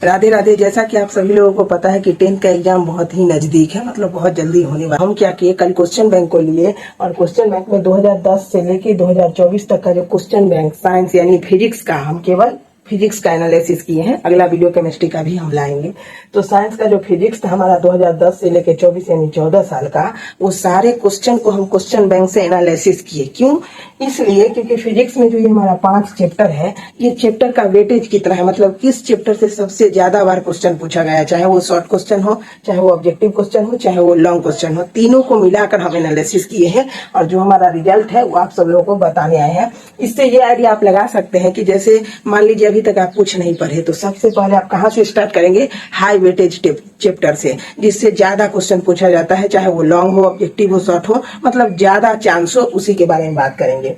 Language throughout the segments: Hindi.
राधे राधे। जैसा कि आप सभी लोगों को पता है कि 10th का एग्जाम बहुत ही नजदीक है, मतलब बहुत जल्दी होने वाला। हम क्या किए, कल क्वेश्चन बैंक को लिए और क्वेश्चन बैंक में 2010 से लेके 2024 तक का जो क्वेश्चन बैंक साइंस यानी फिजिक्स का, हम केवल फिजिक्स का एनालिसिस किए हैं। अगला वीडियो केमिस्ट्री का भी हम लाएंगे। तो साइंस का जो फिजिक्स था हमारा 2010 से लेके 24 यानी 14 साल का, वो सारे क्वेश्चन को हम क्वेश्चन बैंक से एनालिसिस किए। क्यों? इसलिए क्योंकि फिजिक्स में जो ये हमारा 5 चैप्टर है, ये चैप्टर का वेटेज कितना है, मतलब किस चैप्टर से सबसे ज्यादा बार क्वेश्चन पूछा गया है, चाहे वो शॉर्ट क्वेश्चन हो, चाहे वो ऑब्जेक्टिव क्वेश्चन हो, चाहे वो लॉन्ग क्वेश्चन हो, तीनों को मिलाकर हम एनालिसिस किए हैं और जो हमारा रिजल्ट है वो आप सब लोगों को बताने आए हैं। इससे ये आइडिया आप लगा सकते हैं कि जैसे मान लीजिए अभी तक आप कुछ नहीं पढ़े, तो सबसे पहले आप कहाँ से स्टार्ट करेंगे? हाई वेटेज चैप्टर से, जिससे ज्यादा क्वेश्चन पूछा जाता है, चाहे वो लॉन्ग हो, ऑब्जेक्टिव हो, शॉर्ट हो, मतलब ज्यादा चांस हो, उसी के बारे में बात करेंगे।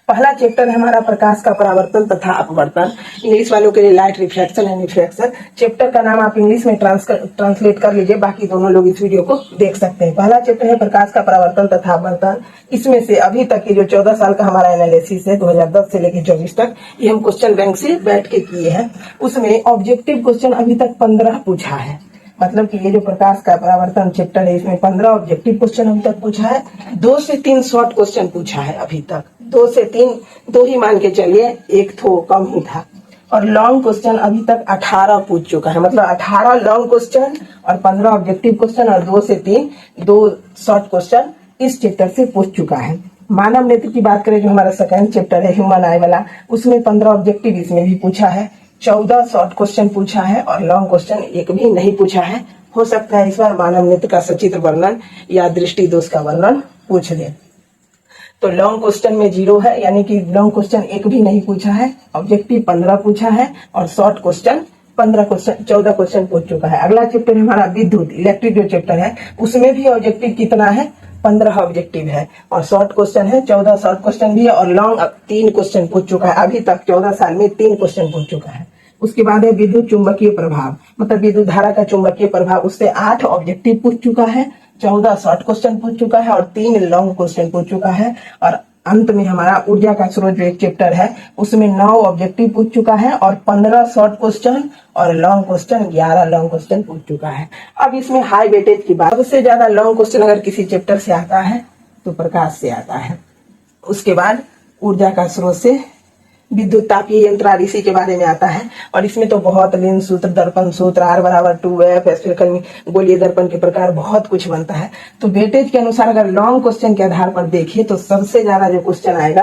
पहला चैप्टर है हमारा प्रकाश का परावर्तन तथा अपवर्तन। इंग्लिश वालों के लिए light reflection and refraction. Chapter का नाम आप इंग्लिश में ट्रांसलेट कर लीजिए, बाकी दोनों लोग इस वीडियो को देख सकते हैं। पहला चैप्टर है प्रकाश का परावर्तन तथा अपवर्तन। इसमें से अभी तक की जो 14 साल का हमारा एनालिसिस है 2010 से लेकर 24 तक, ये हम क्वेश्चन बैंक से बैठ के किए हैं। उसमें ऑब्जेक्टिव क्वेश्चन अभी तक 15 पूछा है, मतलब कि ये जो प्रकाश का परावर्तन चैप्टर है इसमें 15 ऑब्जेक्टिव क्वेश्चन अभी तक पूछा है। 2 से 3 शॉर्ट क्वेश्चन पूछा है अभी तक, 2 से 3, 2 ही मान के चलिए, एक तो कम ही था। और लॉन्ग क्वेश्चन अभी तक 18 पूछ चुका है, मतलब 18 लॉन्ग क्वेश्चन और 15 ऑब्जेक्टिव क्वेश्चन और 2 से 3, 2 शॉर्ट क्वेश्चन इस चैप्टर से पूछ चुका है। मानव नेत्र की बात करें, जो हमारा सेकंड चैप्टर है ह्यूमन आई वाला, उसमें 15 ऑब्जेक्टिव इसमें भी पूछा है, 14 शॉर्ट क्वेश्चन पूछा है और लॉन्ग क्वेश्चन एक भी नहीं पूछा है। हो सकता है इस बार मानव नेत्र का सचित्र वर्णन या दृष्टि दोष का वर्णन पूछ ले। तो लॉन्ग क्वेश्चन में 0 है, यानी कि लॉन्ग क्वेश्चन एक भी नहीं पूछा है। ऑब्जेक्टिव 15 पूछा है और शॉर्ट क्वेश्चन 14 क्वेश्चन पूछ चुका है। अगला चैप्टर हमारा विद्युत इलेक्ट्रिक जो चैप्टर है, उसमें भी ऑब्जेक्टिव कितना है? 15 ऑब्जेक्टिव है और शॉर्ट क्वेश्चन है 14 शॉर्ट क्वेश्चन भी है और लॉन्ग 3 क्वेश्चन पूछ चुका है। अभी तक 14 साल में 3 क्वेश्चन पूछ चुका है। उसके बाद है विद्युत चुंबकीय प्रभाव, मतलब विद्युत धारा का चुंबकीय प्रभाव, उससे 8 ऑब्जेक्टिव पूछ चुका है, 14 शॉर्ट क्वेश्चन पूछ चुका है और 3 लॉन्ग क्वेश्चन पूछ चुका है। और अंत में हमारा ऊर्जा का स्रोत जो एक चैप्टर है, उसमें 9 ऑब्जेक्टिव पूछ चुका है और 15 शॉर्ट क्वेश्चन और लॉन्ग क्वेश्चन 11 लॉन्ग क्वेश्चन पूछ चुका है। अब इसमें हाई वेटेज की बात, सबसे ज्यादा लॉन्ग क्वेश्चन अगर किसी चैप्टर से आता है तो प्रकाश से आता है। उसके बाद ऊर्जा का स्रोत से विद्युत तापीय यंत्र इसी के बारे में आता है और इसमें तो बहुत लेंस सूत्र, दर्पण सूत्र, R बराबर 2F, स्फेरिकल गोलीय दर्पण के प्रकार, बहुत कुछ बनता है। तो वेटेज के अनुसार अगर लॉन्ग क्वेश्चन के आधार पर देखिए तो सबसे ज्यादा जो क्वेश्चन आएगा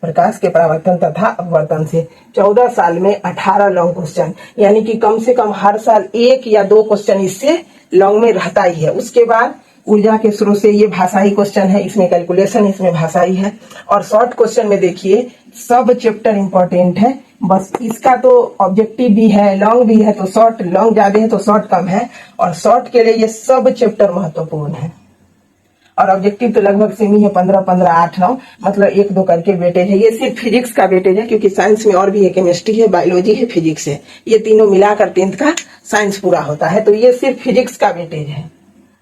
प्रकाश के परावर्तन तथा अपवर्तन से। 14 साल में 18 लॉन्ग क्वेश्चन, यानी कि कम से कम हर साल 1 या 2 क्वेश्चन इससे लॉन्ग में रहता ही है। उसके बाद ऊर्जा के स्रोत से ये भाषाई क्वेश्चन है, इसमें कैलकुलेशन, इसमें भाषाई है। और शॉर्ट क्वेश्चन में देखिए सब चैप्टर इंपॉर्टेंट है, बस इसका तो ऑब्जेक्टिव भी है, लॉन्ग भी है, तो शॉर्ट, लॉन्ग ज्यादा है तो शॉर्ट कम है, और शॉर्ट के लिए ये सब चैप्टर महत्वपूर्ण है। और ऑब्जेक्टिव तो लगभग सेम ही है, 15, 15, 8, 9, मतलब 1, 2 करके वेटेज है। ये सिर्फ फिजिक्स का वेटेज है, क्योंकि साइंस में और भी है, केमिस्ट्री है, बायोलॉजी है, फिजिक्स है, ये तीनों मिलाकर 10th का साइंस पूरा होता है। तो ये सिर्फ फिजिक्स का वेटेज है।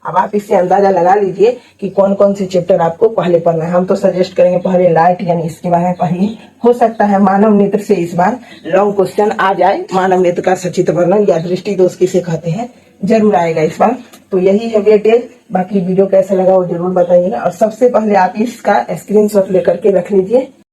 अब आप इससे अंदाजा लगा लीजिए कि कौन कौन से चैप्टर आपको पहले पढ़ना है। हम तो सजेस्ट करेंगे पहले लाइट यानी इसके बारे में पढ़िए। हो सकता है मानव नेत्र से इस बार लॉन्ग क्वेश्चन आ जाए, मानव नेत्र का सचित्र वर्णन या दृष्टि दोष किसे कहते हैं, जरूर आएगा इस बार। तो यही है वेटेज। बाकी वीडियो कैसा लगा वो जरूर बताइएगा और सबसे पहले आप इसका स्क्रीनशॉट लेकर के रख लीजिए